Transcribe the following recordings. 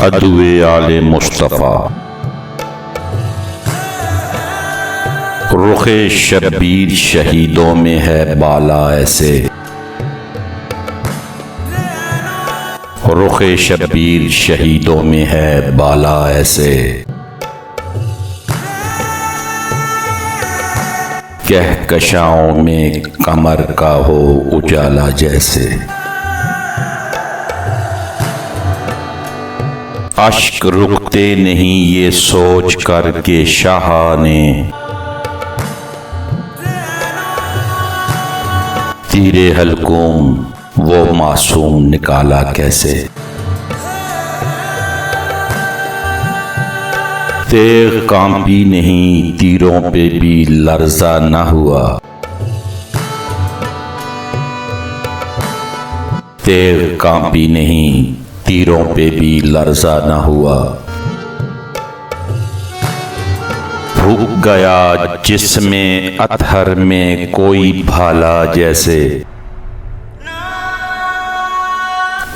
अदुए आले मुस्तफ़ा। रुखे शब्बीर शहीदों में है बाला ऐसे, रुखे शब्बीर शहीदों में है बाला ऐसे। कहकशाओं में कमर का हो उजाला जैसे, अश्क रुकते नहीं ये सोच कर के शाह ने तीरे हलकूम वो मासूम निकाला कैसे। तेग कांपी नहीं तीरों पे भी लर्जा न हुआ, तेग कांपी नहीं तीरों पे भी लर्जा न हुआ। भूख गया जिसमें अतहर में कोई भाला जैसे,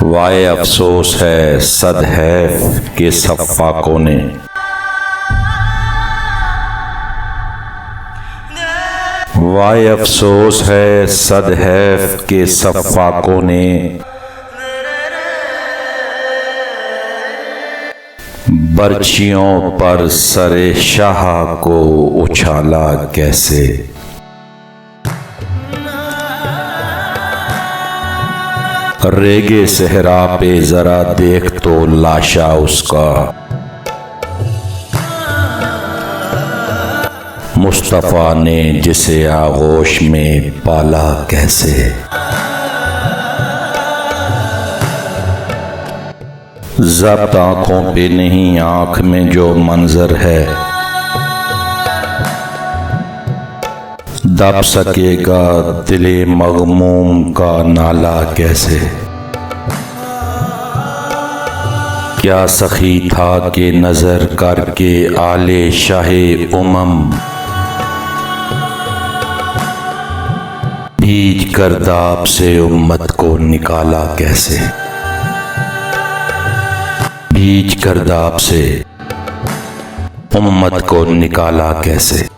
वाए अफसोस है सद हैफ के सफ़ाकों ने, वाए अफसोस है सद हैफ के सफ़ाकों ने। बर्छियों पर सरे शाह को उछाला कैसे, रेगे सहरा पे जरा देख तो लाशा उसका, मुस्तफ़ा ने जिसे आगोश में पाला कैसे। ज़ब्त आँखों पे नहीं आँख में जो मंजर है, दब सकेगा दिले मगमूम का नाला कैसे। क्या सखी था कि नजर करके आले शाहे उमम, भीज कर दाब से उम्मत को निकाला कैसे, भीज कर दाब से उम्मत को निकाला कैसे।